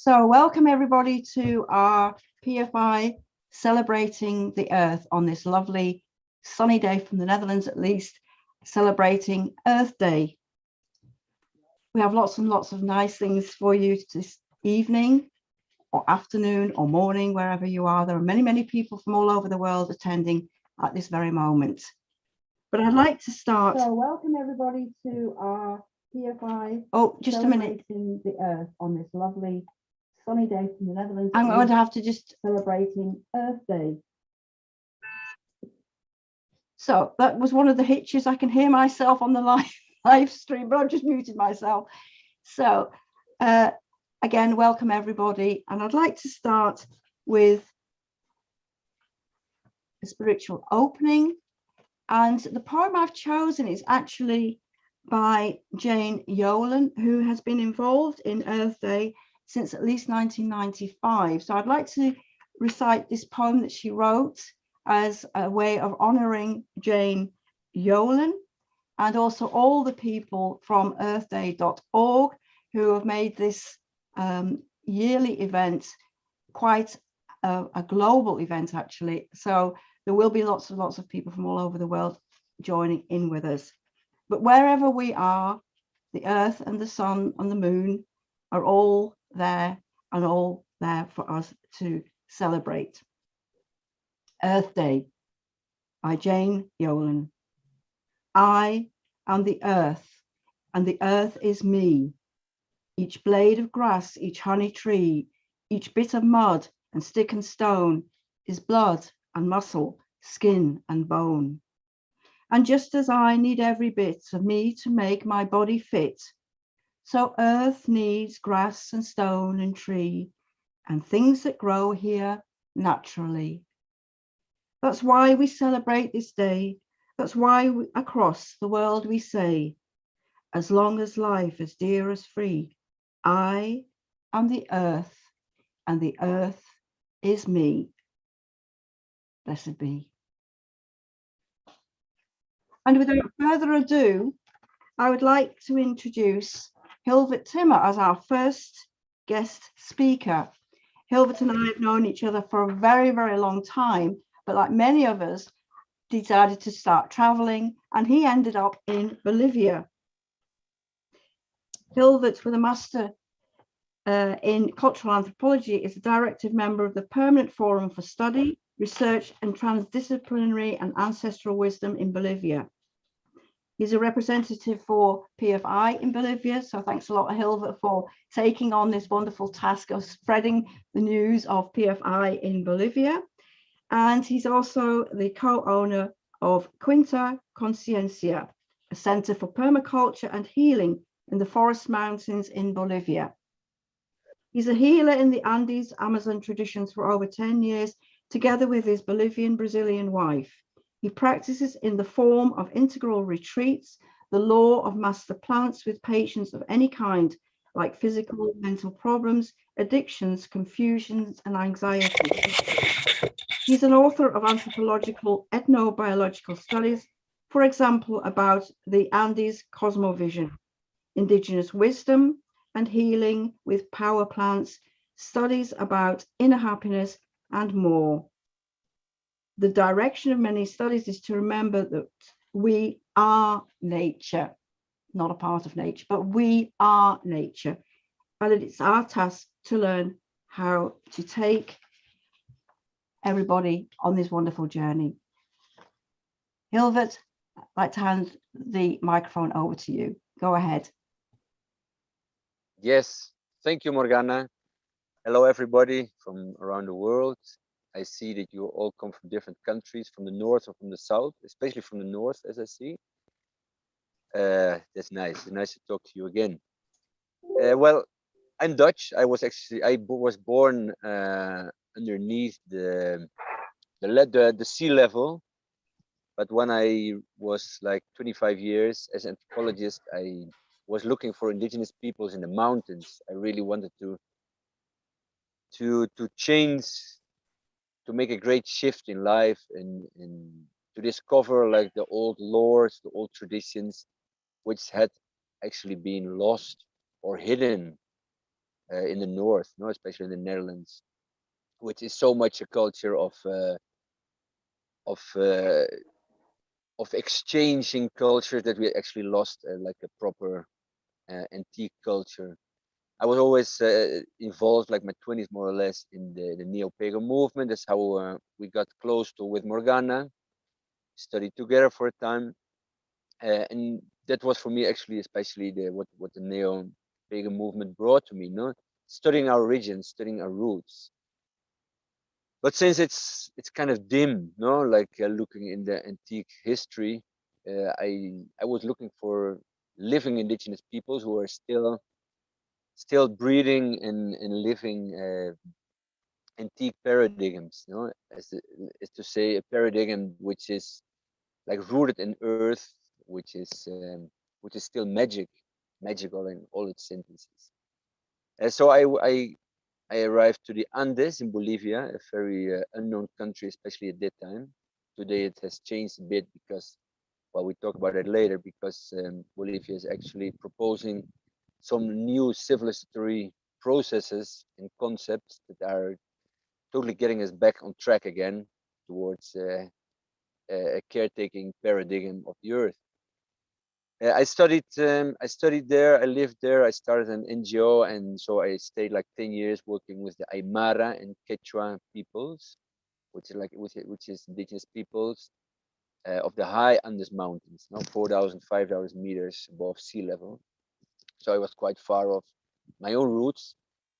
So welcome everybody to our PFI Celebrating the Earth on this lovely sunny day from the Netherlands, at least, celebrating Earth Day. We have lots and lots of nice things for you this evening or afternoon or morning, wherever you are. There are many, many people from all over the world attending at this very moment. But I'd like to start. So welcome everybody to our PFI. Oh, just a minute. The Earth on this lovely sunny day from the Netherlands. I'm going to have to just celebrating Earth Day. So that was one of the hitches. I can hear myself on the live stream, but I've just muted myself. So again, welcome everybody. And I'd like to start with a spiritual opening. And the poem I've chosen is actually by Jane Yolen, who has been involved in Earth Day since at least 1995. So I'd like to recite this poem that she wrote as a way of honoring Jane Yolen and also all the people from earthday.org who have made this yearly event quite a global event, actually. So there will be lots of people from all over the world joining in with us. But wherever we are, the Earth and the Sun and the Moon are all there and all there for us to celebrate. Earth Day by Jane Yolen. I am the earth, and the earth is me. Each blade of grass, each honey tree, each bit of mud and stick and stone is blood and muscle, skin and bone. And just as I need every bit of me to make my body fit, so earth needs grass and stone and tree and things that grow here naturally. That's why we celebrate this day. That's why across the world we say, as long as life is dear as free, I am the earth and the earth is me. Blessed be. And without further ado, I would like to introduce Hilvert Timmer as our first guest speaker. Hilvert and I have known each other for a very, very long time, but like many of us, decided to start traveling, and he ended up in Bolivia. Hilvert, with a master in cultural anthropology, is a directive member of the Permanent Forum for Study, Research and Transdisciplinary and Ancestral Wisdom in Bolivia. He's a representative for PFI in Bolivia, so thanks a lot, Hilvert, for taking on this wonderful task of spreading the news of PFI in Bolivia. And he's also the co-owner of Quinta Conciencia, a center for permaculture and healing in the forest mountains in Bolivia. He's a healer in the Andes Amazon traditions for over 10 years, together with his Bolivian-Brazilian wife. He practices in the form of integral retreats, the law of master plants with patients of any kind, like physical, mental problems, addictions, confusions, and anxiety. He's an author of anthropological ethnobiological studies, for example, about the Andes cosmovision, indigenous wisdom and healing with power plants, studies about inner happiness, and more. The direction of many studies is to remember that we are nature, not a part of nature, but we are nature. And it's our task to learn how to take everybody on this wonderful journey. Hilvert, I'd like to hand the microphone over to you. Go ahead. Yes, thank you, Morgana. Hello, everybody from around the world. I see that you all come from different countries, from the north or from the south, especially from the north, as I see. That's nice. It's nice to talk to you again. Well, I'm Dutch. I was born underneath the sea level, but when I was like 25 years as an anthropologist, I was looking for indigenous peoples in the mountains. I really wanted to change, to make a great shift in life and to discover like the old lores, the old traditions, which had actually been lost or hidden in the north, no, especially in the Netherlands, which is so much a culture of uh, of exchanging culture that we actually lost like a proper antique culture. I was always involved, like my 20s more or less, in the neo-pagan movement. That's how we got close to with Morgana, studied together for a time, and that was for me actually, especially the what the neo-pagan movement brought to me. No, studying our origins, studying our roots. But since it's kind of dim, no, like looking in the antique history, I was looking for living indigenous peoples who are still breathing and living antique paradigms, no, as to say a paradigm which is like rooted in earth, which is still magical in all its sentences. And so I arrived to the Andes in Bolivia, a very unknown country, especially at that time. Today it has changed a bit because, well, we talk about it later, because Bolivia is actually proposing some new civilizatory processes and concepts that are totally getting us back on track again towards a caretaking paradigm of the earth. I studied there. I lived there. I started an NGO, and so I stayed like 10 years working with the Aymara and Quechua peoples, which is indigenous peoples of the high Andes Mountains, 4,000, 5,000 meters above sea level. So I was quite far off my own roots,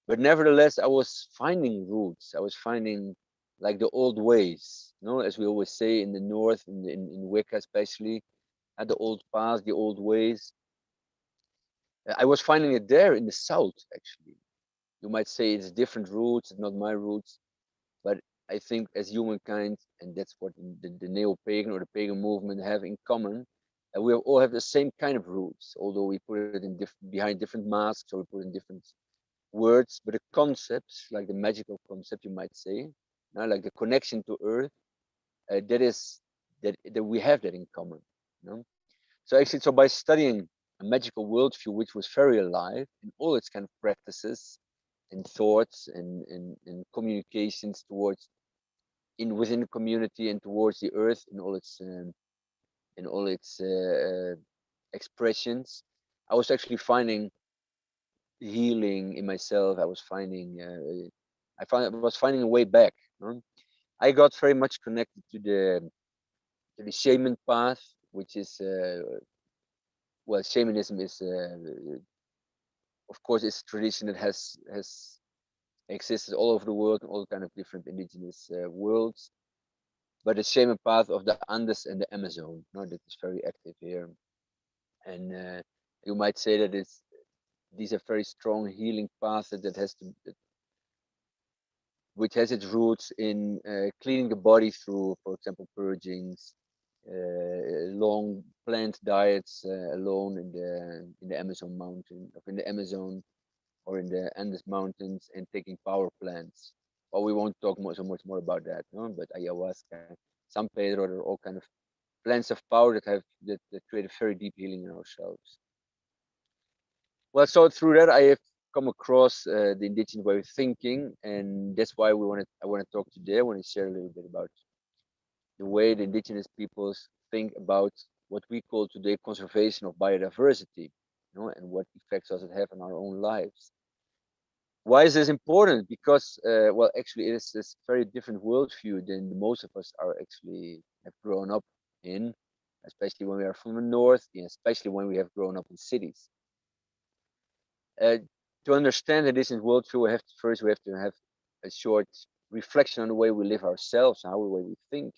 but nevertheless, I was finding roots. I was finding like the old ways, as we always say in the north, in Wicca especially, at the old paths, the old ways. I was finding it there in the south, actually. You might say it's different roots, it's not my roots, but I think as humankind, and that's what the neo-pagan or the pagan movement have in common, we all have the same kind of roots, although we put it in behind different masks, or we put in different words, but the concepts, like the magical concept, you might say, like the connection to earth, that is that we have that in common. You know? So actually, so by studying a magical worldview, which was very alive in all its kind of practices and thoughts and communications towards within the community and towards the earth in all its expressions, I was actually finding healing in myself. I was finding I was finding a way back. I got very much connected to the shaman path, which is well, shamanism is of course it's a tradition that has existed all over the world in all kind of different indigenous worlds. But the shaman path of the Andes and the Amazon, that is very active here, and you might say that these are very strong healing paths which has its roots in cleaning the body through, for example, purgings, long plant diets alone in the Amazon mountain, of in the Amazon or in the Andes mountains, and taking power plants. Well, we won't talk so much more about that, no? But ayahuasca, San Pedro, they're all kind of plants of power that create a very deep healing in ourselves. Well, so through that, I have come across the indigenous way of thinking, and that's why I want to talk today. I want to share a little bit about the way the indigenous peoples think about what we call today conservation of biodiversity, and what effects does it have on our own lives. Why is this important? Because, well, actually, it is this very different worldview than most of us are actually have grown up in, especially when we are from the north, and especially when we have grown up in cities. To understand the distant worldview, we have to have a short reflection on the way we live ourselves and how the way we think.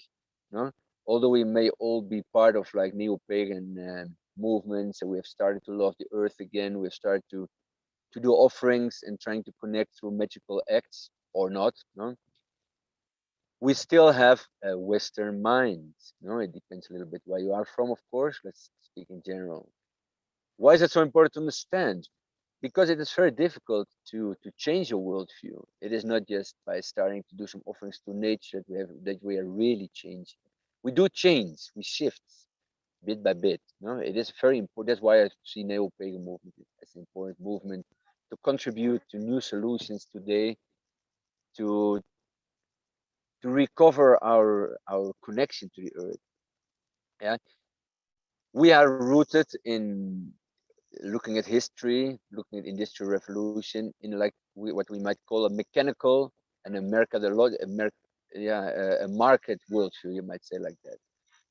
Although we may all be part of like neo-pagan movements, and we have started to love the earth again, we have started to do offerings and trying to connect through magical acts or not. We still have a Western mind. It depends a little bit where you are from, of course. Let's speak in general. Why is it so important to understand? Because it is very difficult to change your worldview. It is not just by starting to do some offerings to nature that we are really changing. We do change, we shift bit by bit. It is very important. That's why I see neo-pagan movement as an important movement to contribute to new solutions today, to recover our connection to the earth. Yeah, we are rooted in looking at history, looking at industrial revolution in like what we might call a mechanical and a market worldview, you might say like that,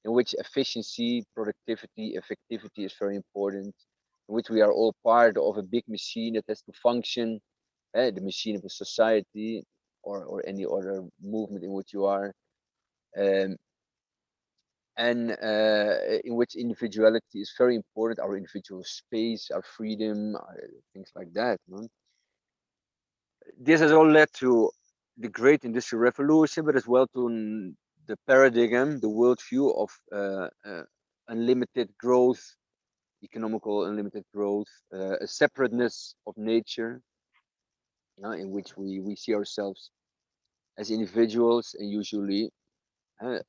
in which efficiency, productivity, effectivity is very important, in which we are all part of a big machine that has to function, the machine of a society or any other movement in which you are, um, and in which individuality is very important, our individual space, our freedom, things like that. No? This has all led to the great industrial revolution, but as well to the paradigm, the worldview of unlimited growth, economical unlimited growth, a separateness of nature, in which we see ourselves as individuals and usually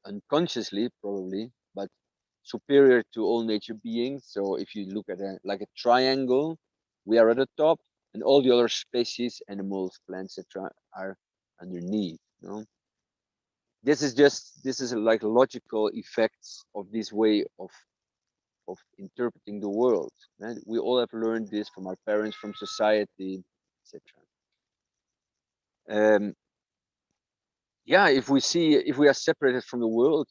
unconsciously probably, but superior to all nature beings. So if you look at like a triangle, we are at the top, and all the other species, animals, plants, etc., are underneath. You know? This is like logical effects of this way of interpreting the world. Right? We all have learned this from our parents, from society, etc. Yeah, if we are separated from the world,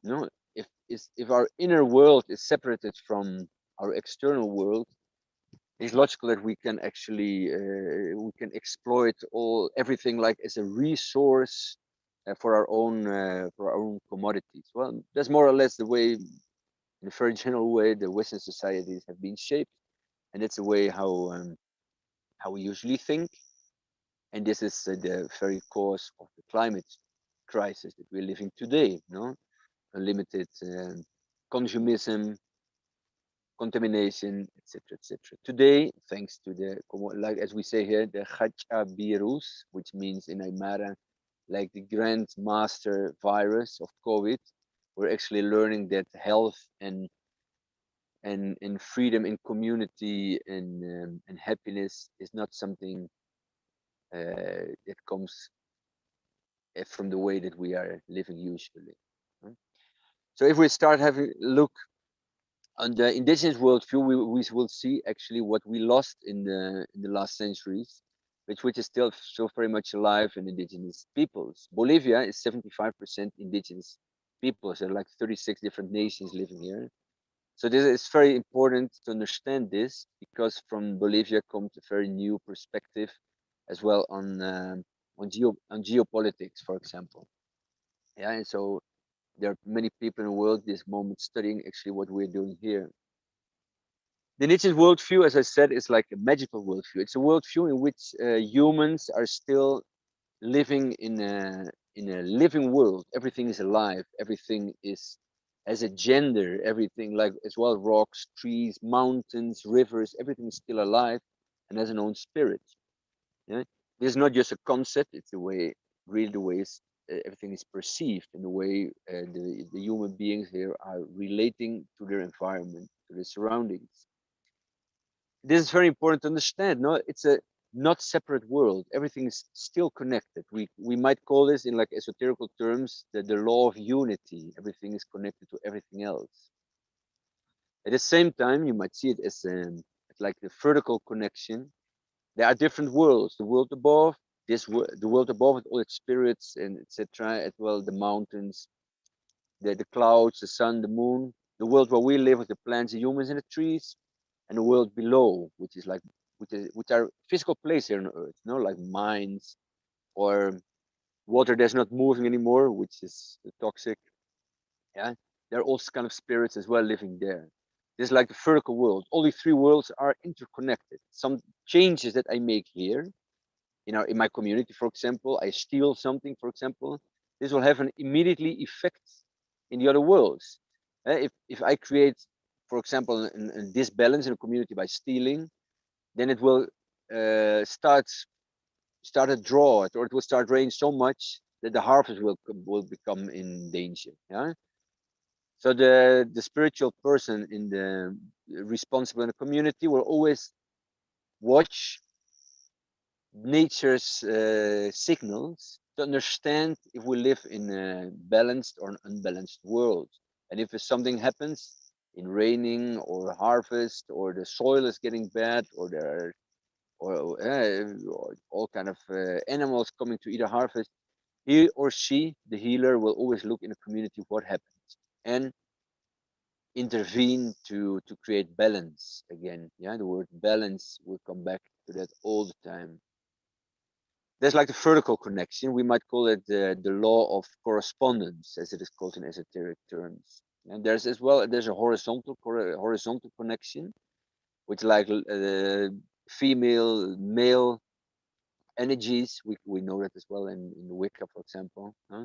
you know, if our inner world is separated from our external world, it's logical that we can actually we can exploit everything like as a resource for our own commodities. Well, that's more or less the way, in a very general way, the Western societies have been shaped, and that's the way how we usually think. And this is the very cause of the climate crisis that we're living today. No, unlimited consumism, contamination, etc., etc. Today, thanks to the, like as we say here, the virus, which means in Aymara, like the grand master virus of COVID, we're actually learning that health and freedom in community and happiness is not something that comes from the way that we are living usually. So if we start having a look on the indigenous worldview, we will see actually what we lost in the last centuries, which is still very much alive in indigenous peoples. Bolivia is 75% indigenous peoples. There are like 36 different nations living here. So this is very important to understand this, because from Bolivia comes a very new perspective as well on geopolitics, for example. Yeah, and so there are many people in the world this moment studying actually what we're doing here. The indigenous worldview, as I said, is like a magical worldview. It's a worldview in which humans are still living in a living world. Everything is alive. Everything has a gender. Everything, like as well, rocks, trees, mountains, rivers. Everything is still alive and has an own spirit. Yeah? This is not just a concept. It's the way, really, the way everything is perceived, and the way the human beings here are relating to their environment, to their surroundings. This is very important to understand. No, it's a not separate world. Everything is still connected. We might call this in like esoterical terms the law of unity. Everything is connected to everything else. At the same time, you might see it as like the vertical connection. There are different worlds. The world above, the world above with all its spirits and etc. As well, the mountains, the clouds, the sun, the moon. The world where we live with the plants, the humans, and the trees, and the world below, which is like which are physical places here on Earth, you know, like mines or water that's not moving anymore, which is toxic. Yeah, there are also kind of spirits as well living there. This is like the vertical world. All these three worlds are interconnected. Some changes that I make here, in my community, for example, I steal something, for example, this will have an immediately effect in the other worlds. If I create, for example, a disbalance in a community by stealing, then it will start a drought, or it will start rain so much that the harvest will become in danger. Yeah. So the spiritual person in the responsible in the community will always watch nature's signals to understand if we live in a balanced or an unbalanced world. And if something happens in raining or harvest, or the soil is getting bad, or there are or all kind of animals coming to eat a harvest, he or she, the healer, will always look in a community what happens and intervene to create balance again. Yeah, the word balance will come back to that all the time. There's like the vertical connection. We might call it the law of correspondence, as it is called in esoteric terms. And there's as well, there's a horizontal connection, which like female, male energies. We know that as well in Wicca, for example. Huh?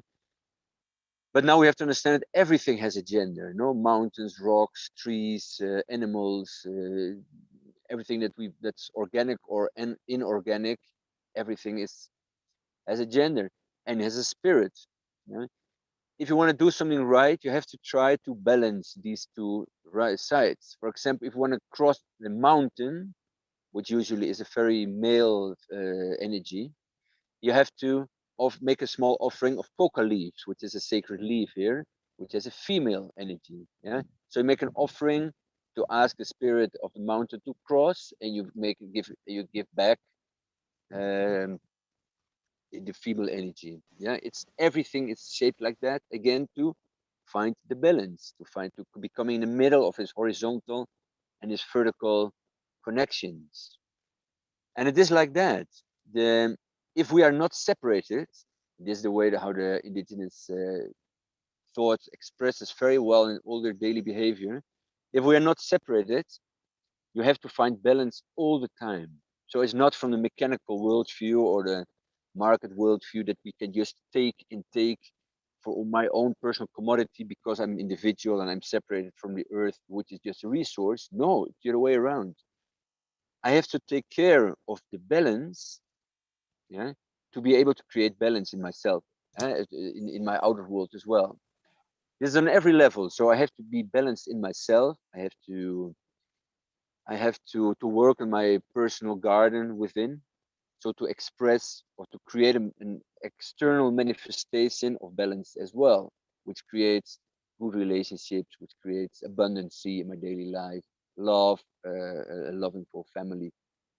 But now we have to understand that everything has a gender. No, mountains, rocks, trees, animals, everything that's organic or inorganic, everything has a gender and has a spirit. Yeah? If you want to do something right, you have to try to balance these two right sides. For example, if you want to cross the mountain, which usually is a very male energy, you have to make a small offering of coca leaves, which is a sacred leaf here, which has a female energy. Yeah. So you make an offering to ask the spirit of the mountain to cross, and you give back the female energy. Yeah. It's everything is shaped like that again to find the balance, to becoming in the middle of his horizontal and his vertical connections. And it is like that. If we are not separated, this is the way how the indigenous thought expresses very well in all their daily behavior. If we are not separated, you have to find balance all the time. So it's not from the mechanical worldview or the market worldview that we can just take and take for my own personal commodity because I'm individual and I'm separated from the earth, which is just a resource. No, it's the other way around. I have to take care of the balance, yeah, to be able to create balance in myself, in my outer world as well. This is on every level. So I have to be balanced in myself. I have to work on my personal garden within. So to express or to create an external manifestation of balance as well, which creates good relationships, which creates abundancy in my daily life, love, a loving for family,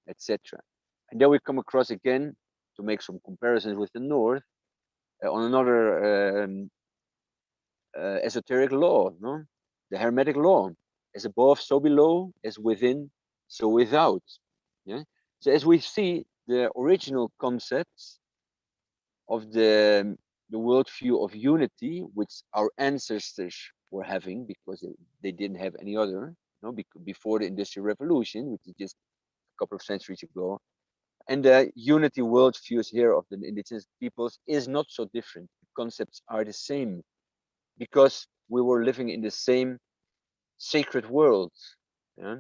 etc. And then we come across again to make some comparisons with the North on another esoteric law, no? The Hermetic law, as above, so below, as within, so without. Yeah. So as we see, the original concepts of the worldview of unity, which our ancestors were having because they didn't have any other, no, before the Industrial Revolution, which is just a couple of centuries ago. And the unity worldviews here of the indigenous peoples is not so different. The concepts are the same because we were living in the same sacred world. Yeah?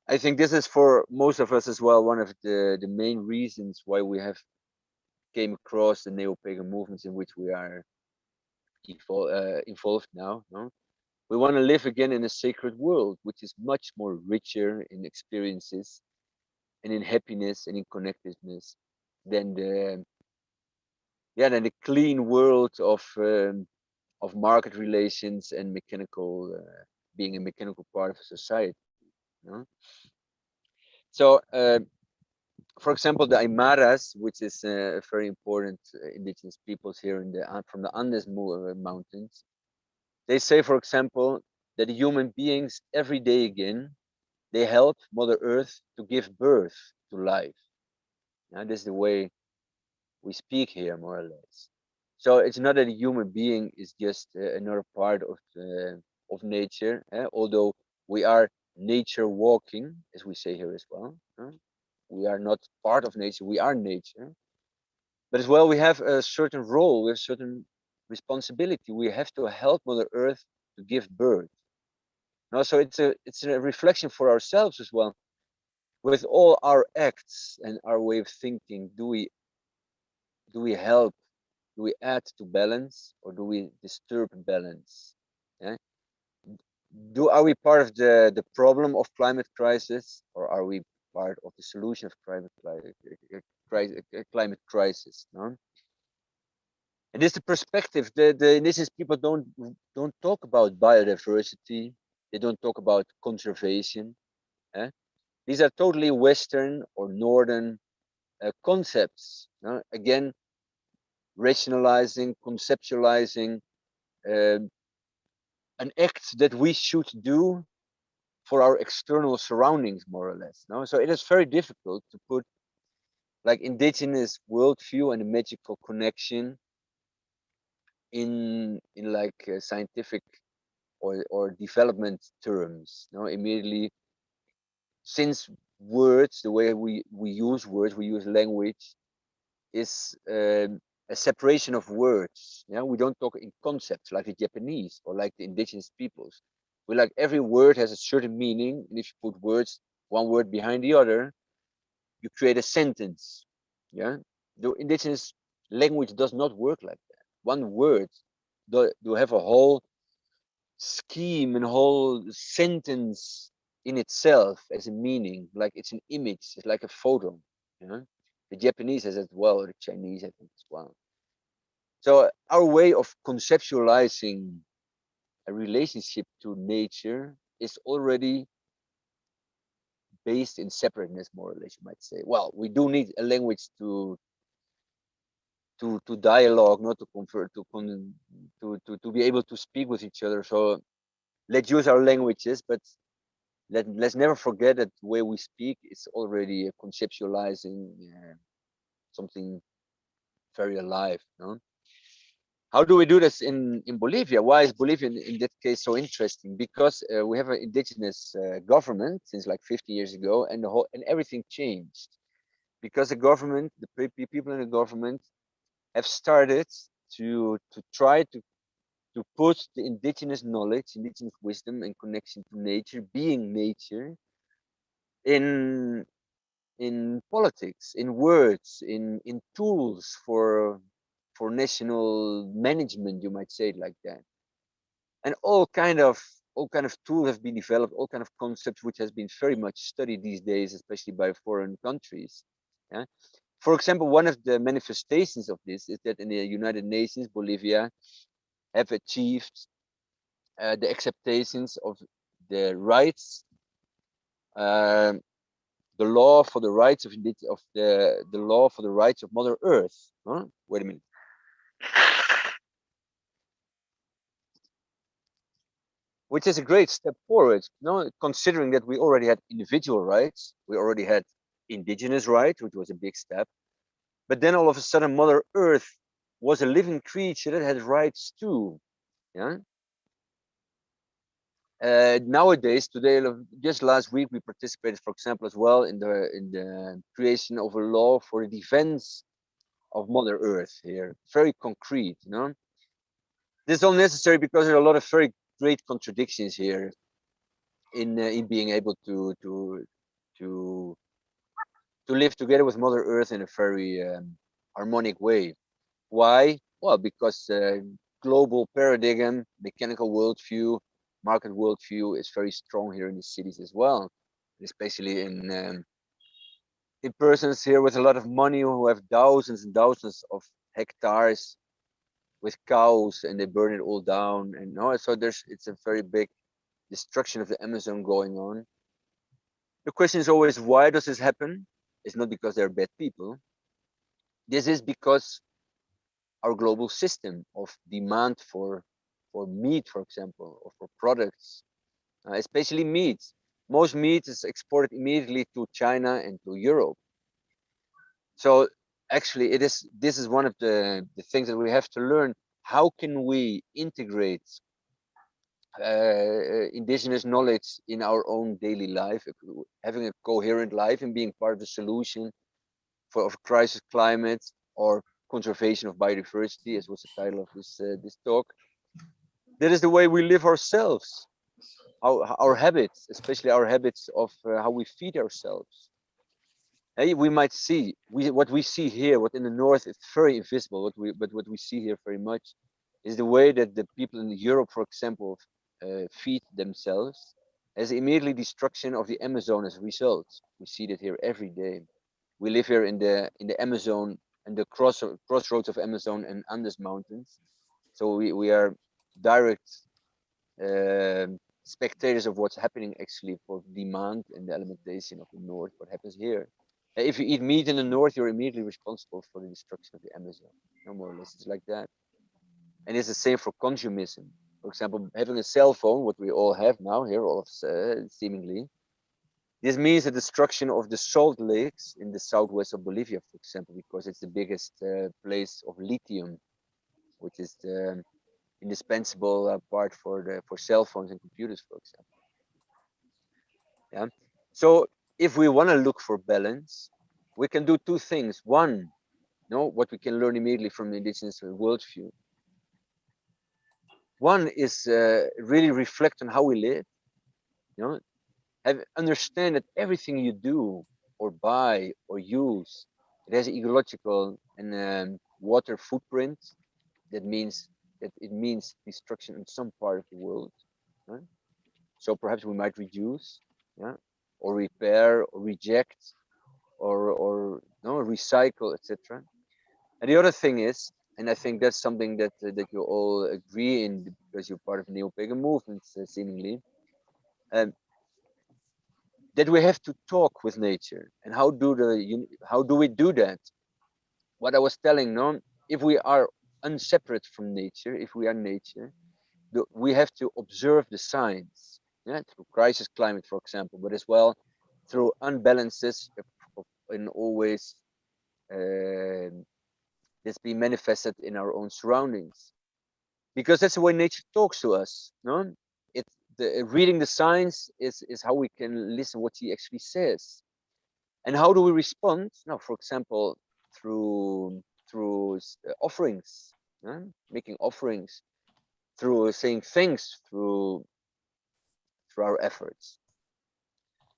I think this is for most of us as well one of the main reasons why we have came across the neo-pagan movements in which we are involved now. No? We want to live again in a sacred world, which is much more richer in experiences and in happiness and in connectedness than the clean world of market relations and mechanical being a mechanical part of a society. You know? So, for example, the Aymaras, which is very important indigenous peoples here in the from the Andes mountains, they say, for example, that the human beings every day again they help Mother Earth to give birth to life. Now, this is the way we speak here, more or less. So it's not that a human being is just another part of nature, although we are nature walking, as we say here as well. We are not part of nature; we are nature. But as well, we have a certain role, we have a certain responsibility. We have to help Mother Earth to give birth. Now, so it's a reflection for ourselves as well. With all our acts and our way of thinking, do we help? Do we add to balance or do we disturb balance? Yeah? Are we part of the problem of climate crisis, or are we part of the solution of climate crisis. No? And this is the perspective. The indigenous people don't talk about biodiversity. They don't talk about conservation. Eh? These are totally Western or Northern concepts. Again, rationalizing, conceptualizing uh, an act that we should do for our external surroundings, more or less. No, so it is very difficult to put like indigenous worldview and a magical connection in like scientific or development terms. No, immediately, since words, the way we use words, we use language, is a separation of words. Yeah, we don't talk in concepts like the Japanese or like the indigenous peoples. We like every word has a certain meaning, and if you put words, one word behind the other, you create a sentence. Yeah, the indigenous language does not work like that. One word do have a whole scheme and whole sentence in itself as a meaning, like it's an image, it's like a photo. You know, the Japanese has as well, or the Chinese I think as well. So our way of conceptualizing a relationship to nature is already based in separateness, more or less, you might say. Well, we do need a language to dialogue, not to convert, to be able to speak with each other. So let's use our languages, but let's never forget that the way we speak is already conceptualizing something very alive. No? How do we do this in Bolivia? Why is Bolivia in that case so interesting? Because we have an indigenous government since like 50 years ago, and everything changed because the government, the people in the government, have started to try to put the indigenous knowledge, indigenous wisdom, and connection to nature, being nature, in politics, in words, in tools for national management, you might say it like that. And all kind of tools have been developed, all kind of concepts which has been very much studied these days, especially by foreign countries. Yeah? For example, one of the manifestations of this is that in the United Nations, Bolivia have achieved the acceptations of the rights, uh, the law for the rights of the law for the rights of Mother Earth. Huh? Wait a minute. Which is a great step forward. No, considering that we already had individual rights, we already had indigenous rights, which was a big step. But then all of a sudden, Mother Earth was a living creature that had rights too. Yeah. Nowadays, today, just last week, we participated, for example, as well in the creation of a law for the defense of Mother Earth here. Very concrete, you know. This is all necessary because there are a lot of very great contradictions here in being able to live together with Mother Earth in a very harmonic way. Why? Well, because global paradigm, mechanical worldview, market worldview is very strong here in the cities as well, especially in persons here with a lot of money who have thousands and thousands of hectares with cows, and they burn it all down. And no, so it's a very big destruction of the Amazon going on. The question is always, why does this happen? It's not because they're bad people. This is because our global system of demand for meat, for example, or for products, especially meat. Most meat is exported immediately to China and to Europe. So actually, this is one of the things that we have to learn. How can we integrate indigenous knowledge in our own daily life, having a coherent life and being part of the solution of crisis climate or conservation of biodiversity, as was the title of this talk. That is the way we live ourselves, our habits, especially our habits of how we feed ourselves. Hey, we might see what we see here, what in the north is very invisible, but what we see here very much is the way that the people in Europe, for example, feed themselves. There's immediately destruction of the Amazon as a result. We see that here every day. We live here in the Amazon and the crossroads of Amazon and Andes Mountains. So we are direct spectators of what's happening actually for demand and the alimentation of the north, what happens here. If you eat meat in the north, you're immediately responsible for the destruction of the Amazon. No more or less, it's like that. And it's the same for consumerism. For example, having a cell phone, what we all have now here, all of seemingly. This means the destruction of the salt lakes in the southwest of Bolivia, for example, because it's the biggest place of lithium, which is the indispensable part for cell phones and computers, for example. Yeah. So if we want to look for balance, we can do two things. One, what we can learn immediately from the indigenous worldview. One is really reflect on how we live. Understand that everything you do or buy or use, it has an ecological and water footprint. That means it means destruction in some part of the world. Right? So perhaps we might reduce, or repair, or reject, or recycle, etc. And the other thing is, and I think that's something that you all agree in because you're part of neo-pagan movements, seemingly, that we have to talk with nature. And how do we do that? What I was telling, if we are unseparate from nature, if we are nature, we have to observe the signs, through crisis climate, for example, but as well through unbalances in always that's being manifested in our own surroundings, because that's the way nature talks to us. Reading the signs is how we can listen what she actually says. And how do we respond? Now, for example, through offerings, making offerings, through saying thanks, through our efforts.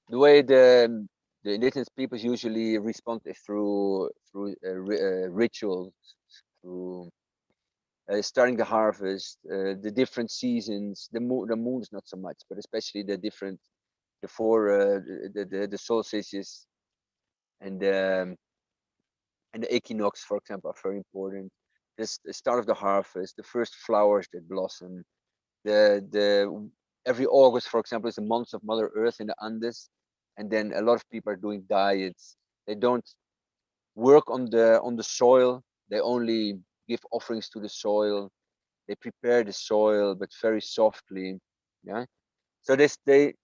The way the indigenous peoples usually respond is through rituals, through starting the harvest, the different seasons, the moon is not so much, but especially the solstices and the equinox, for example, are very important. The start of the harvest, the first flowers that blossom, every August, for example, is the month of Mother Earth in the Andes, and then a lot of people are doing diets. They don't work on the soil. They only give offerings to the soil. They prepare the soil, but very softly. Yeah. So the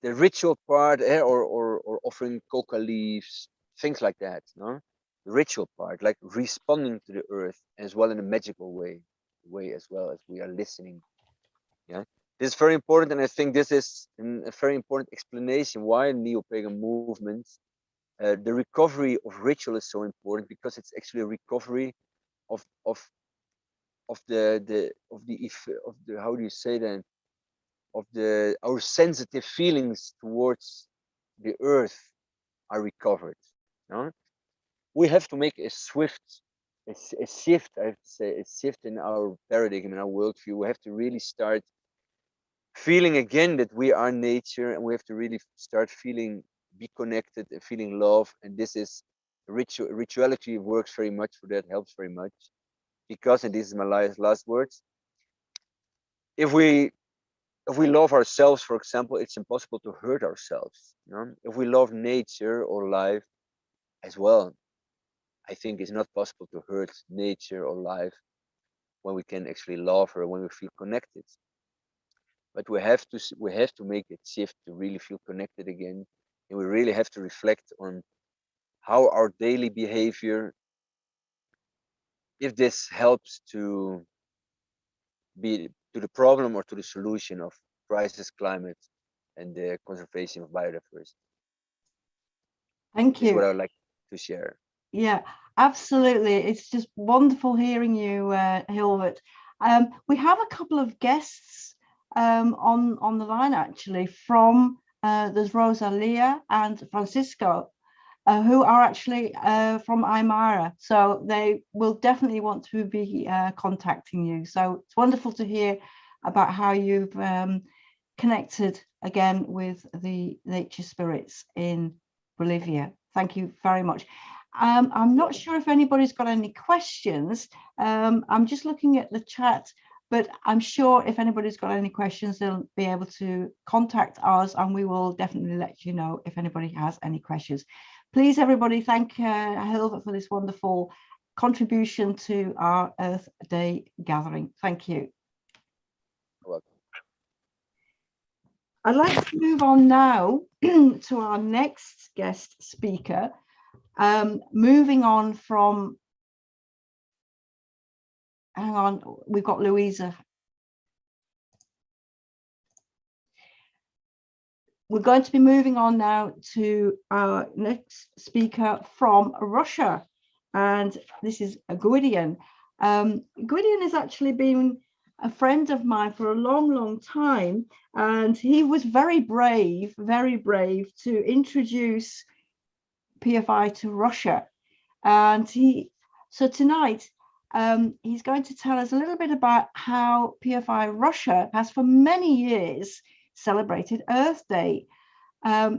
ritual part, or offering coca leaves, things like that. No, the ritual part, like responding to the earth, as well in a magical way as well as we are listening. Yeah, this is very important, and I think this is a very important explanation why neo-pagan movements, the recovery of ritual is so important, because it's actually a recovery of the how do you say that, of our sensitive feelings towards the earth are recovered. No? We have to make a shift, I have to say, a shift in our paradigm, in our worldview. We have to really start feeling again that we are nature, and we have to really start be connected and feeling love. And this is rituality works very much for that, helps very much, because, and this is my last words, if we love ourselves, for example, it's impossible to hurt ourselves. If we love nature or life as well, I think it's not possible to hurt nature or life when we can actually love her, when we feel connected. But we have to make a shift to really feel connected again, and we really have to reflect on how our daily behavior, if this helps to be to the problem or to the solution of crisis climate and the conservation of biodiversity. Thank This is what you. I would like to share. Yeah, absolutely. It's just wonderful hearing you, Hilvert. We have a couple of guests on the line, actually, from there's Rosalia and Francisco, who are actually from Aymara. So they will definitely want to be contacting you. So it's wonderful to hear about how you've connected again with the nature spirits in Bolivia. Thank you very much. I'm not sure if anybody's got any questions. I'm just looking at the chat, but I'm sure if anybody's got any questions, they'll be able to contact us, and we will definitely let you know if anybody has any questions. Please, everybody, thank Hilvert for this wonderful contribution to our Earth Day gathering. Thank you. I'd like to move on now to our next guest speaker. Moving on from, hang on, we've got Louisa. We're going to be moving on now to our next speaker from Russia, and this is Gwiddon. Gwiddon has actually been a friend of mine for a long time, and he was very brave to introduce PFI to Russia. And so tonight he's going to tell us a little bit about how PFI Russia has for many years celebrated Earth Day.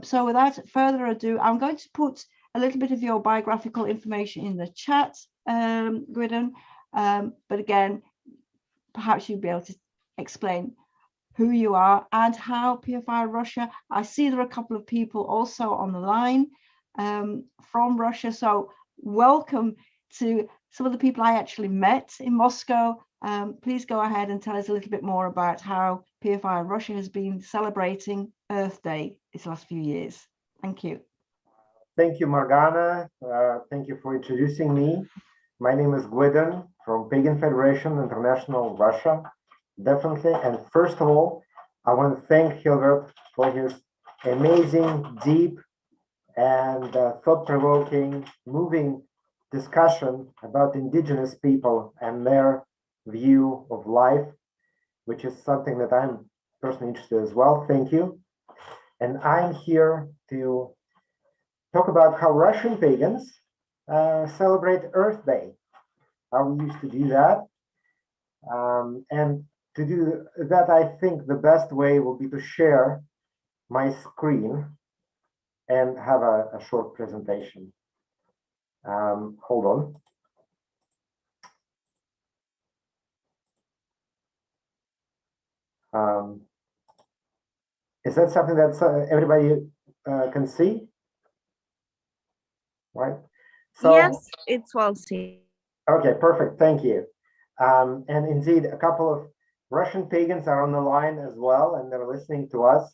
So without further ado, I'm going to put a little bit of your biographical information in the chat, Gwiddon, but again, perhaps you'll be able to explain who you are and how PFI Russia. I see there are a couple of people also on the line from Russia, so welcome to some of the people I actually met in Moscow. Please go ahead and tell us a little bit more about how PFI Russia has been celebrating Earth Day these last few years. Thank you. Thank you, Morgana. Thank you for introducing me. My name is Gwiddon from Pagan Federation International, Russia, definitely. And first of all, I want to thank Hilvert for his amazing, deep, and thought-provoking, moving discussion about indigenous people and their view of life, which is something that I'm personally interested in as well. Thank you. And I'm here to talk about how Russian pagans celebrate Earth Day, how we used to do that. And to do that, I think the best way will be to share my screen and have a short presentation. Hold on. Is that something that everybody can see? Right. So, yes, it's well seen. Okay, perfect. Thank you. And indeed, a couple of Russian pagans are on the line as well, and they're listening to us.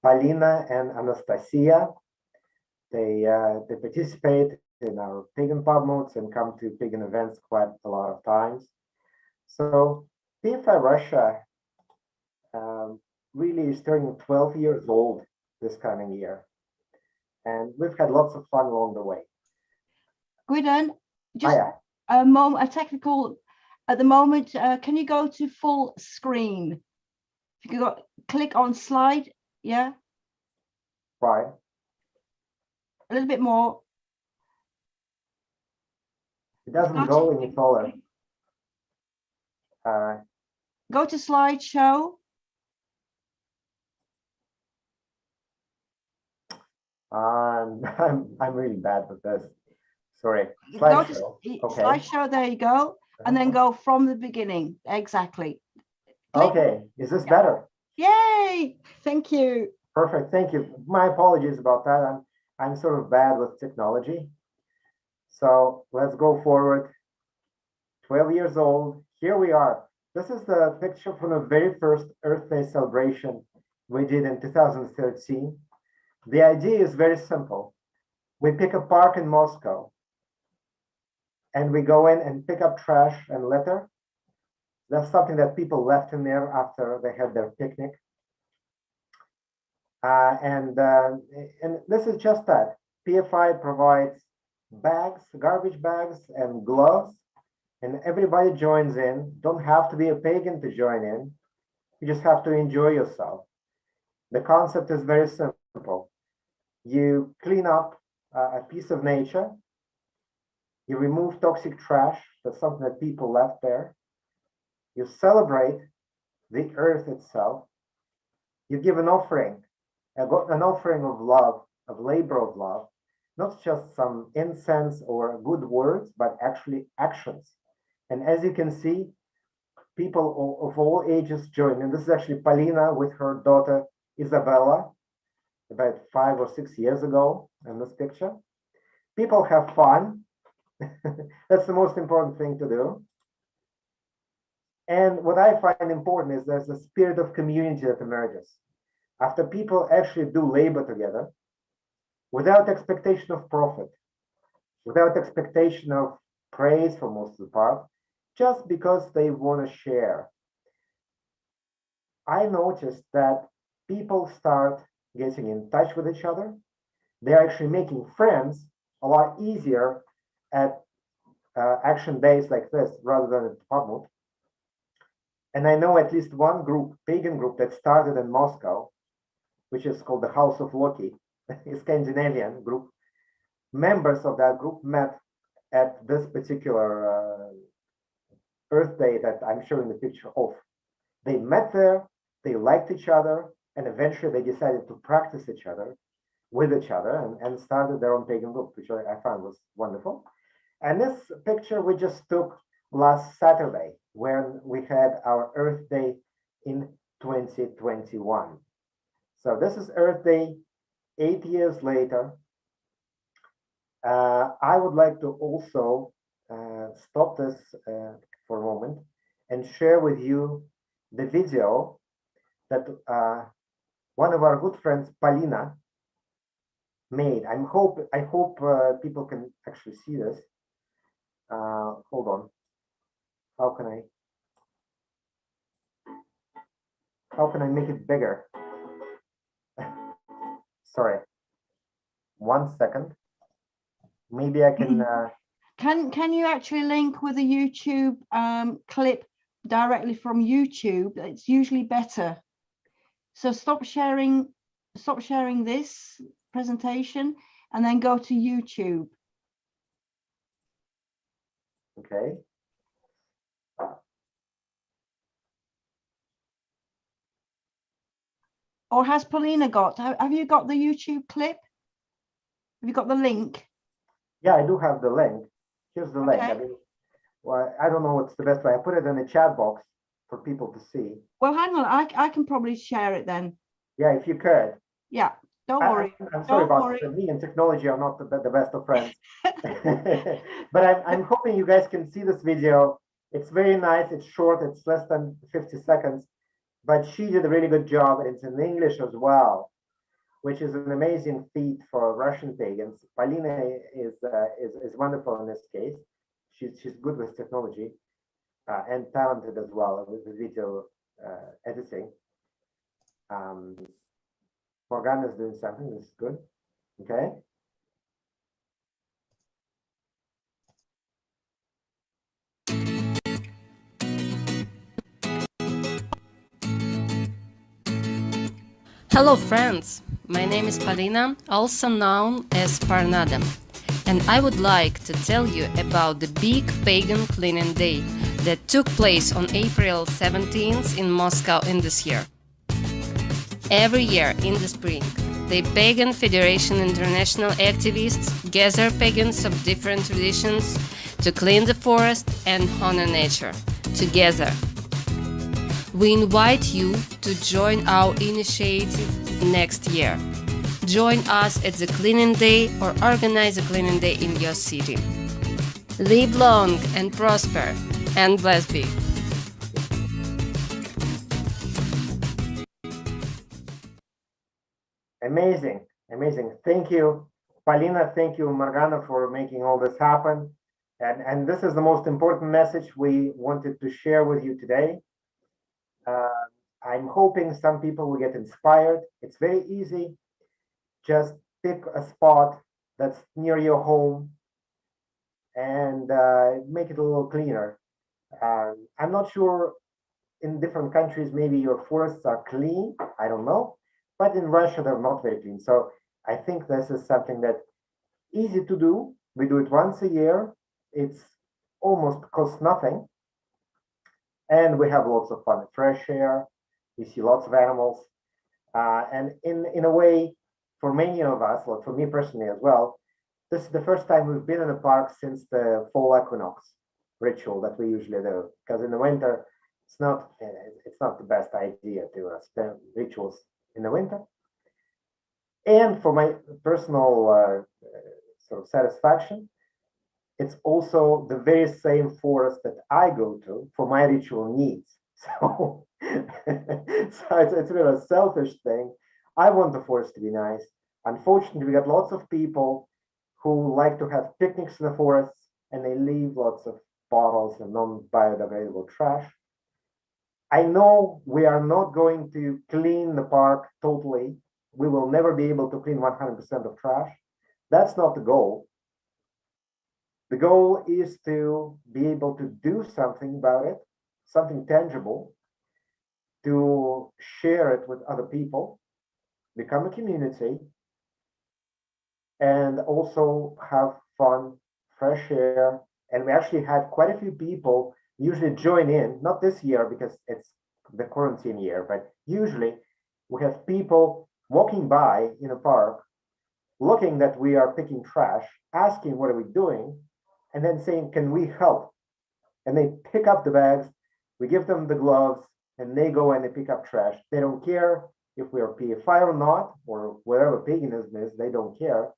Polina and Anastasia. They participate in our pagan pub modes and come to pagan events quite a lot of times. So PFI Russia really is turning 12 years old this coming year. And we've had lots of fun along the way. Gwiddon, just a moment, a technical, at the moment, can you go to full screen? If you go, click on slide, yeah? Right. A little bit more. It doesn't go any taller. Go to slideshow. I'm really bad with this. Sorry. Slideshow. Okay. Slideshow, there you go. And then go from the beginning. Exactly. Click. Okay. Is this better? Yay! Thank you. Perfect. Thank you. My apologies about that. I'm sort of bad with technology. So let's go forward. 12 years old. Here we are. This is the picture from the very first Earth Day celebration we did in 2013. The idea is very simple. We pick a park in Moscow and we go in and pick up trash and litter. That's something that people left in there after they had their picnic. And this is just that. PFI provides bags, garbage bags and gloves, and everybody joins in. Don't have to be a pagan to join in. You just have to enjoy yourself. The concept is very simple. You clean up a piece of nature. You remove toxic trash. That's something that people left there. You celebrate the earth itself. You give an offering, an offering of love, of labor of love, not just some incense or good words, but actually actions. And as you can see, people of all ages join. And this is actually Paulina with her daughter Isabella, about 5 or 6 years ago in this picture. People have fun. That's the most important thing to do. And what I find important is there's a spirit of community that emerges. After people actually do labor together, without expectation of profit, without expectation of praise for most of the part, just because they want to share. I noticed that people start getting in touch with each other. They're actually making friends a lot easier at action days like this rather than at Pubmut. And I know at least one group, pagan group, that started in Moscow, which is called the House of Loki, a Scandinavian group. Members of that group met at this particular Earth Day that I'm showing the picture of. They met there, they liked each other, and eventually they decided to practice each other with each other and started their own pagan group, which I found was wonderful. And this picture we just took last Saturday when we had our Earth Day in 2021. So this is Earth Day 8 years later. I would like to also stop this for a moment and share with you the video that one of our good friends, Paulina, made. I hope people can actually see this. Hold on. How can I make it bigger? Sorry. 1 second. Maybe I can. Can you actually link with a YouTube clip directly from YouTube? It's usually better. So stop sharing this presentation and then go to YouTube. Okay. Or has Paulina got? Have you got the YouTube clip? Have you got the link? Yeah, I do have the link. Here's the link. Okay. I mean, well, I don't know what's the best way. I put it in the chat box for people to see. Well, hang on. I can probably share it then. Yeah, if you could. Yeah, don't worry. I'm sorry Don't about worry. me and technology are not the best of friends. But I'm hoping you guys can see this video. It's very nice. It's short. It's less than 50 seconds. But she did a really good job. And it's in English as well, which is an amazing feat for Russian pagans. Paulina is wonderful in this case. She's good with technology and talented as well with the video editing. Morgana is doing something. This is good. Okay. Hello friends, my name is Paulina, also known as Parnadam, and I would like to tell you about the big Pagan Cleaning Day that took place on April 17th in Moscow in this year. Every year in the spring, the Pagan Federation International activists gather pagans of different traditions to clean the forest and honor nature together. We invite you to join our initiative next year. Join us at the Cleaning Day or organize a Cleaning Day in your city. Live long and prosper, and blessed be. Amazing, amazing. Thank you, Paulina. Thank you, Morgana, for making all this happen. And this is the most important message we wanted to share with you today. I'm hoping some people will get inspired. It's very easy. Just pick a spot that's near your home and make it a little cleaner. I'm not sure in different countries, maybe your forests are clean. I don't know. But in Russia, they're not very clean. So I think this is something that's easy to do. We do it once a year. It's almost costs nothing. And we have lots of fun. Fresh air. We see lots of animals. And in a way, for many of us, or for me personally as well, this is the first time we've been in a park since the fall equinox ritual that we usually do. Because in the winter, it's not the best idea to spend rituals in the winter. And for my personal sort of satisfaction, it's also the very same forest that I go to for my ritual needs. So, it's really a selfish thing. I want the forest to be nice. Unfortunately, we got lots of people who like to have picnics in the forests, and they leave lots of bottles and non-biodegradable trash. I know we are not going to clean the park totally. We will never be able to clean 100% of trash. That's not the goal. The goal is to be able to do something about it, something tangible, to share it with other people, become a community, and also have fun, fresh air. And we actually had quite a few people usually join in, not this year because it's the quarantine year, but usually we have people walking by in a park, looking that we are picking trash, asking what are we doing, and then saying, can we help? And they pick up the bags, we give them the gloves, and they go and they pick up trash. They don't care if we are PFI or not, or whatever paganism is, they don't care.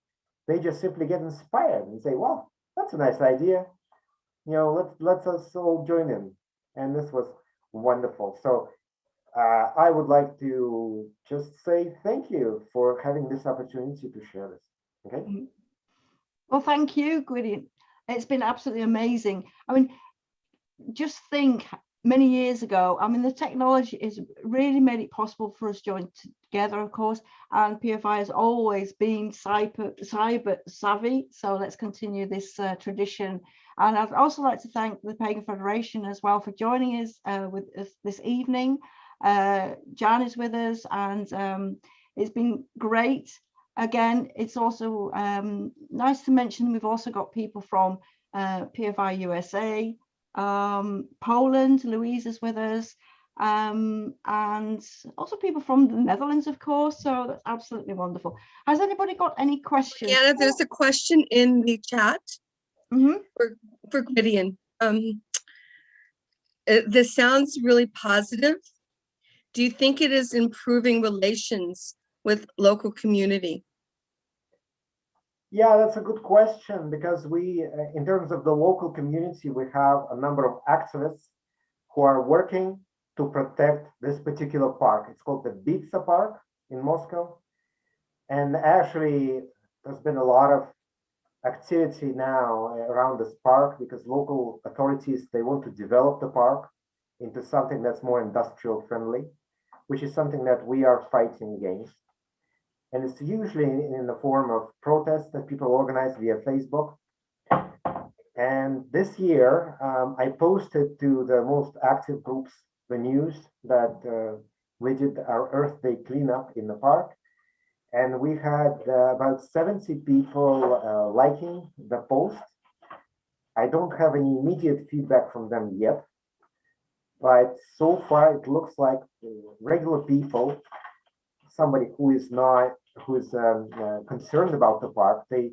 They just simply get inspired and say, well, that's a nice idea. Let's us all join in. And this was wonderful. So I would like to just say thank you for having this opportunity to share this. Okay. Well, thank you, Gwiddon. It's been absolutely amazing. I mean, just think many years ago, I mean, the technology has really made it possible for us to join together, of course, and PFI has always been cyber savvy. So let's continue this tradition. And I'd also like to thank the Pagan Federation as well for joining us with us this evening. Jan is with us, and it's been great. Again, it's also nice to mention we've also got people from PFI USA, Poland, Louise is with us, and also people from the Netherlands, of course. So that's absolutely wonderful. Has anybody got any questions? Yeah, there's a question in the chat for Gwiddon. This sounds really positive. Do you think it is improving relations with local community? Yeah, that's a good question, because we, in terms of the local community, we have a number of activists who are working to protect this particular park. It's called the Bitsa Park in Moscow. And actually, there's been a lot of activity now around this park because local authorities, they want to develop the park into something that's more industrial friendly, which is something that we are fighting against. And it's usually in the form of protests that people organize via Facebook. And this year, I posted to the most active groups the news that we did our Earth Day cleanup in the park. And we had about 70 people liking the post. I don't have any immediate feedback from them yet, but so far it looks like regular people, somebody who's concerned about the park, they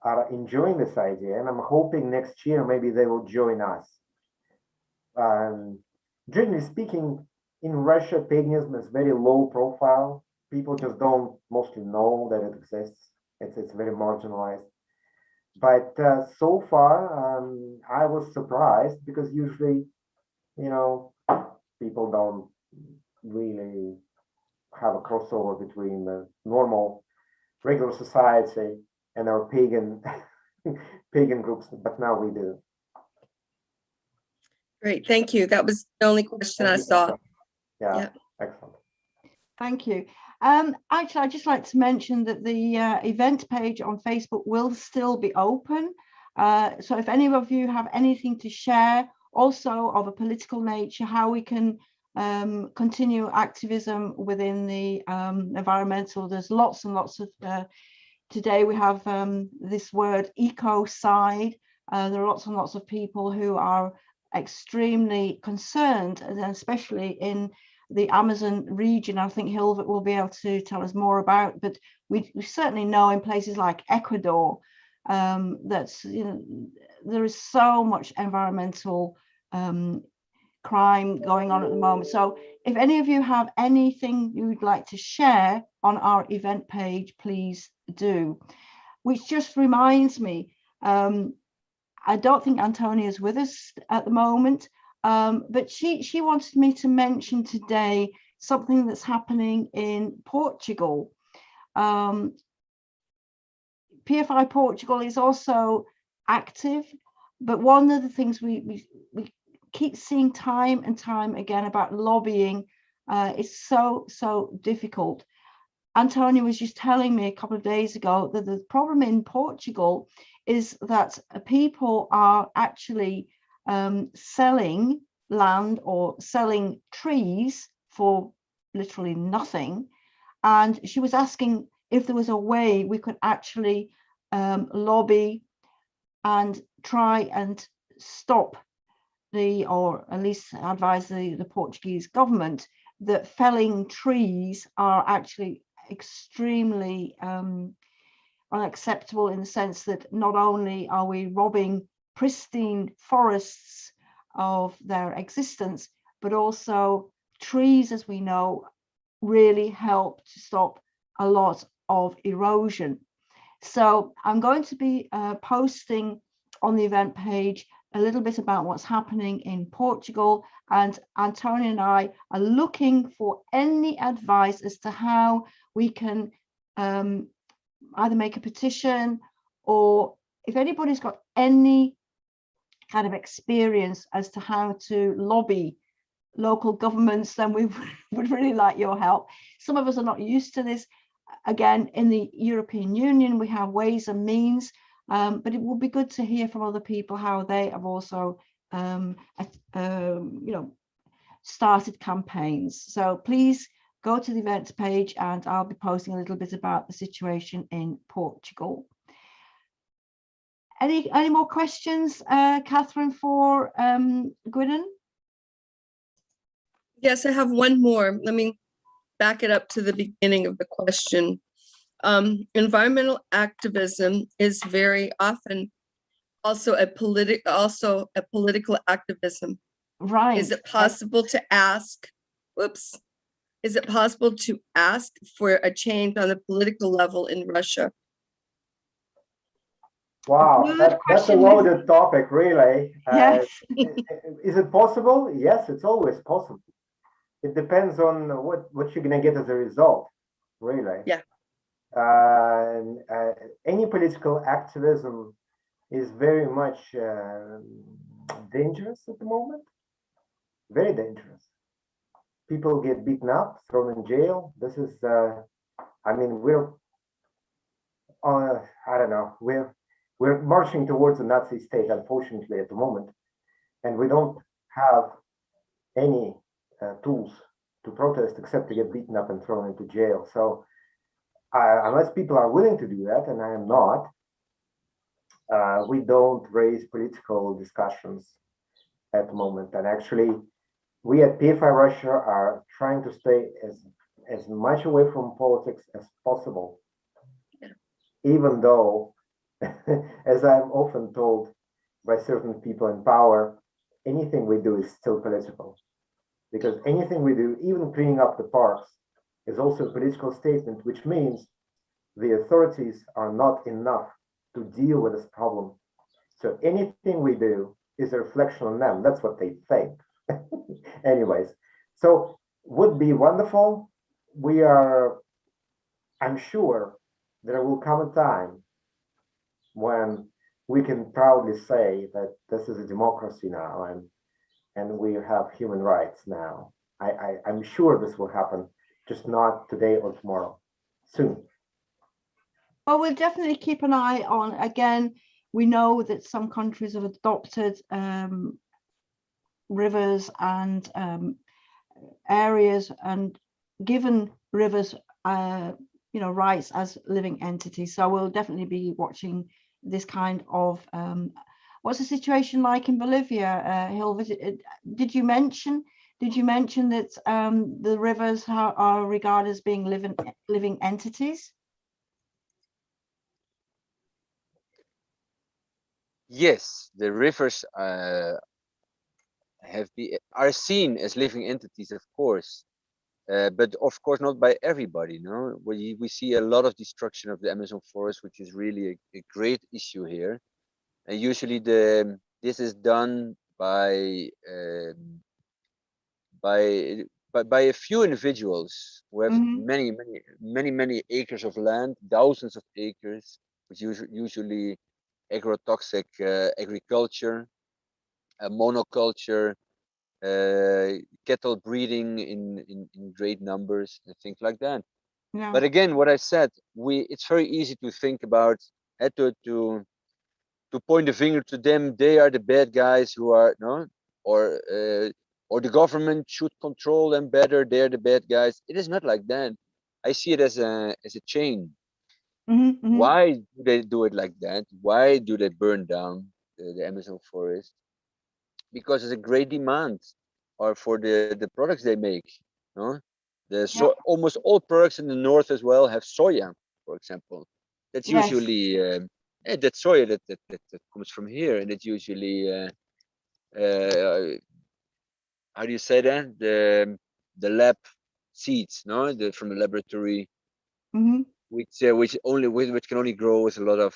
are enjoying this idea, and I'm hoping next year maybe they will join us. Generally speaking, in Russia, paganism is very low profile. People just don't mostly know that it exists. It's very marginalized. But so far, I was surprised, because usually, people don't really have a crossover between the normal, regular society and our pagan groups, but now we do. Great, thank you. That was the only question I saw. Yeah, excellent. Thank you. Actually, I'd just like to mention that the event page on Facebook will still be open. So if any of you have anything to share, also of a political nature, how we can continue activism within the environmental, there's lots and lots of, today we have this word ecocide. There are lots and lots of people who are extremely concerned, and especially in the Amazon region. I think Hilvert will be able to tell us more about, but we certainly know in places like Ecuador that's, you know, there is so much environmental crime going on at the moment. So if any of you have anything you would like to share on our event page, please do. Which just reminds me, I don't think Antonia is with us at the moment, but she wanted me to mention today something that's happening in Portugal. PFI Portugal is also active, but one of the things we keep seeing time and time again about lobbying is so difficult. Antonia was just telling me a couple of days ago that the problem in Portugal is that people are actually selling land or selling trees for literally nothing. And she was asking if there was a way we could actually lobby and try and stop or at least advise the Portuguese government that felling trees are actually extremely unacceptable, in the sense that not only are we robbing pristine forests of their existence, but also trees, as we know, really help to stop a lot of erosion. So I'm going to be posting on the event page a little bit about what's happening in Portugal, and Antonia and I are looking for any advice as to how we can either make a petition, or if anybody's got any kind of experience as to how to lobby local governments, then we would really like your help. Some of us are not used to this. Again, in the European Union, we have ways and means, but it would be good to hear from other people how they have also you know, started campaigns. So please go to the events page and I'll be posting a little bit about the situation in Portugal. Any more questions, Catherine, for Gwiddon? Yes, I have one more. Let me back it up to the beginning of the question. Environmental activism is very often also a political activism. Right. Is it possible to ask, is it possible to ask for a change on the political level in Russia? Wow, that's a loaded topic, really. Yes. Is it possible? Yes, it's always possible. It depends on what you're going to get as a result, really. Yeah. Any political activism is very much dangerous at the moment. Very dangerous. People get beaten up, thrown in jail. This is, I mean, we're, I don't know, we're marching towards a Nazi state, unfortunately, at the moment, and we don't have any tools to protest except to get beaten up and thrown into jail. So unless people are willing to do that, and I am not, we don't raise political discussions at the moment. And actually, we at PFI Russia are trying to stay as much away from politics as possible, even though, as I'm often told by certain people in power, anything we do is still political. Because anything we do, even cleaning up the parks, is also a political statement, which means the authorities are not enough to deal with this problem. So anything we do is a reflection on them. That's what they think. Anyways, so would be wonderful. I'm sure there will come a time when we can proudly say that this is a democracy now, and we have human rights now. I'm sure this will happen, just not today or tomorrow, soon. Well, we'll definitely keep an eye on, again, we know that some countries have adopted rivers and areas and given rivers you know, rights as living entities. So we'll definitely be watching this kind of what's the situation like in Bolivia, Hilvert? Did you mention did you mention that the rivers are regarded as being living entities? Yes, the rivers are seen as living entities, of course, but of course not by everybody. No, we see a lot of destruction of the Amazon forest, which is really a great issue here, and usually this is done by a few individuals who have many acres of land, thousands of acres, which usually agrotoxic agriculture, monoculture, cattle breeding in great numbers, and things like that. Yeah. But again, what I said, it's very easy to think about, to point the finger to them. They are the bad guys who are or the government should control them better. They're the bad guys. It is not like that. I see it as a chain. Why do they do it like that? Why do they burn down the Amazon forest? Because there's a great demand or for the products they make. No, almost all products in the north as well have soya, for example. That's usually that soya that comes from here, and it's usually how do you say that, the lab seeds, no, from the laboratory, which can only grow with a lot of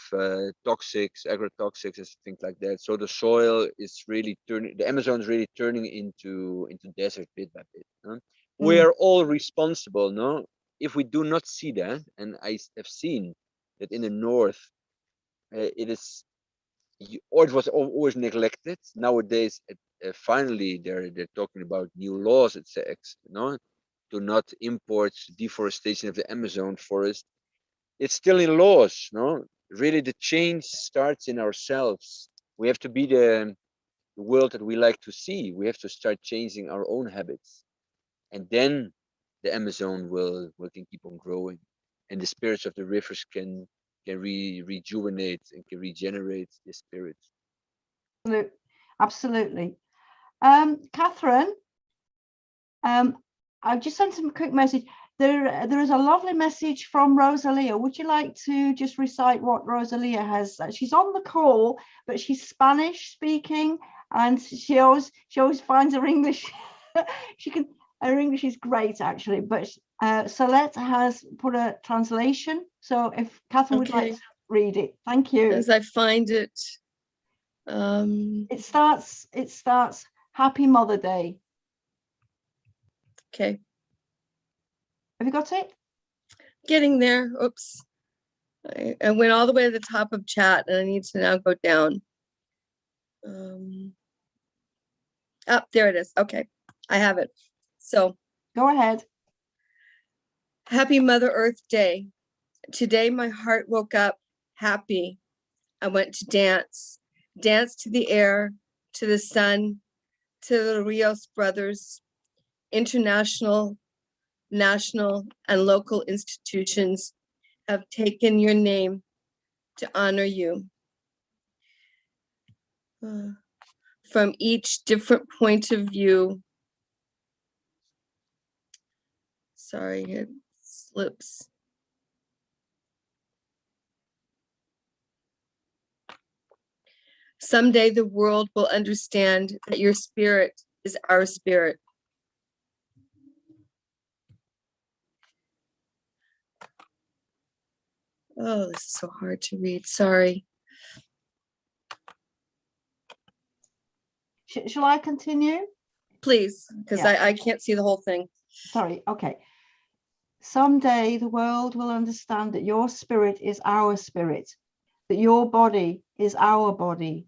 toxics, agrotoxics, and things like that. So the soil is really the Amazon is really turning into desert bit by bit. No? We are all responsible, no? If we do not see that, and I have seen that in the north, it was always neglected. Nowadays, finally, they're talking about new laws, no, to not import deforestation of the Amazon forest. It's still in laws, no? Really, the change starts in ourselves. We have to be the world that we like to see. We have to start changing our own habits, and then the Amazon can keep on growing, and the spirits of the rivers can rejuvenate and can regenerate the spirits. Absolutely. Catherine, I've just sent some quick message. There is a lovely message from Rosalia. Would you like to just recite what Rosalia has? She's on the call, but she's Spanish speaking, and she always finds her English. Her English is great, actually. But Salette has put a translation. So if Catherine would like to read it, thank you. As I find it, it starts. Happy Mother Day. Okay. Have you got it? Getting there. Oops. I went all the way to the top of chat and I need to now go down. There it is. Okay. I have it. So go ahead. Happy Mother Earth Day. Today my heart woke up happy. I went to dance to the air, to the sun, to the Rios brothers, international, national, and local institutions have taken your name to honor you. From each different point of view. Sorry, it slips. Someday the world will understand that your spirit is our spirit. Oh, this is so hard to read. Sorry. Shall I continue? Please, because I can't see the whole thing. Sorry. Okay. Someday the world will understand that your spirit is our spirit, that your body is our body,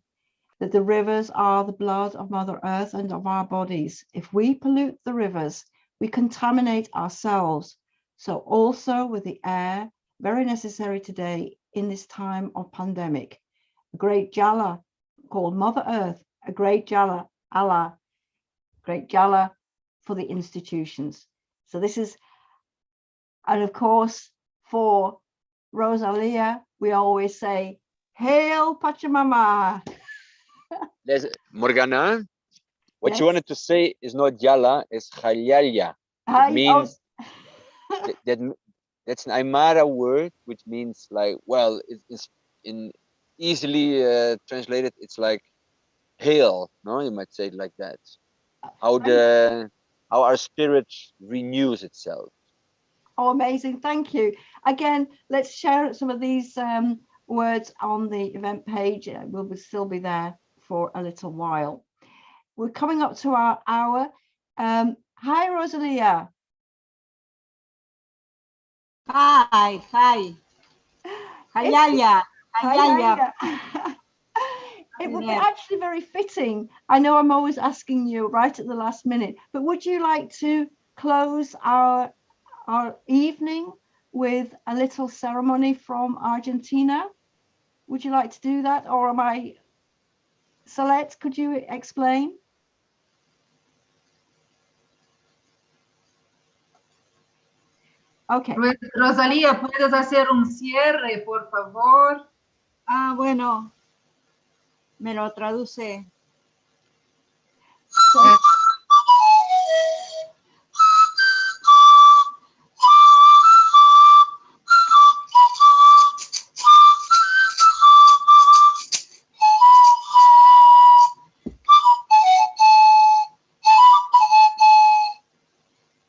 that the rivers are the blood of Mother Earth and of our bodies. If we pollute the rivers, we contaminate ourselves. So also with the air, very necessary today in this time of pandemic. A great Jala called Mother Earth, a great Jala, Allah, great Jala for the institutions. So this is, and of course, for Rosalia, we always say, Hail Pachamama. Morgana, What you wanted to say is not yala, it's halyalya. It means that's an Aymara word, which means like, well, it's in easily translated, it's like hail, no? You might say it like that. How our spirit renews itself. Oh, amazing. Thank you. Again, let's share some of these words on the event page. We'll still be there for a little while. We're coming up to our hour. Hi, Rosalia. Hi. Hayalia. It would be actually very fitting. I know I'm always asking you right at the last minute, but would you like to close our evening with a little ceremony from Argentina? Would you like to do that, or am I? Celeste, could you explain? Okay. Rosalía, ¿puedes hacer un cierre, por favor? Ah, bueno, me lo traduce.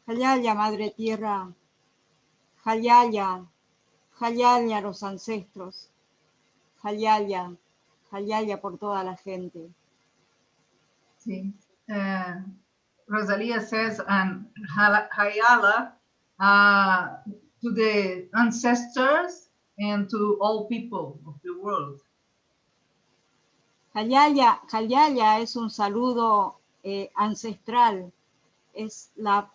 Hayaya, Madre Tierra. Hayaya los ancestros. Hayaya por toda la gente. Sí. Rosalía says, Hayala to the ancestors and to all people of the world. Hayaya es un saludo ancestral. La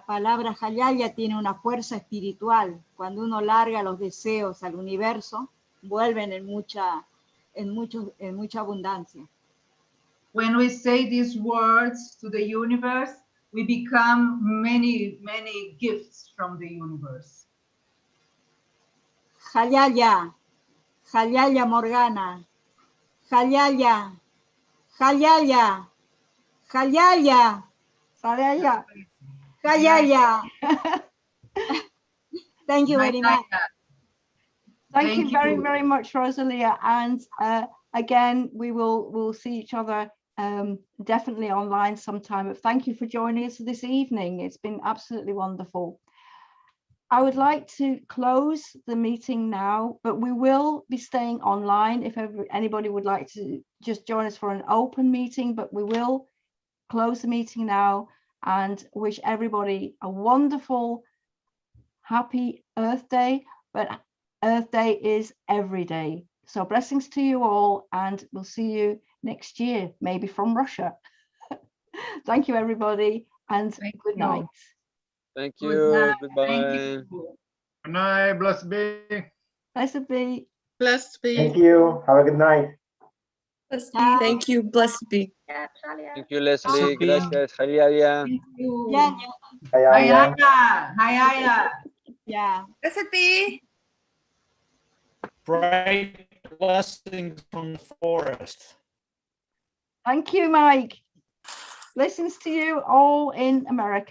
palabra Hayaya tiene una fuerza espiritual. Cuando uno larga los deseos al universo, vuelven en mucha abundancia. When we say these words to the universe, we become many gifts from the universe. Hayaya Morgana. Hayaya. Thank you very much. Thank you very much, Rosalia. And again, we'll see each other definitely online sometime. But thank you for joining us this evening. It's been absolutely wonderful. I would like to close the meeting now, but we will be staying online if anybody would like to just join us for an open meeting, but we will close the meeting now and wish everybody a wonderful, happy Earth Day. But Earth Day is every day. So blessings to you all, and we'll see you next year, maybe from Russia. Thank you, everybody, and good night. Thank you. Goodbye. Thank you. Good night. Blessed be. Blessed be. Blessed be. Thank you. Have a good night. Blessed be. Thank you. Blessed be. Thank you, Leslie. Gracias. Halyalya. Thank you. Hayaya. Hayaya. Yeah. Blessed be. Bright blessings from the forest. Thank you, Mike. Blessings to you all in America.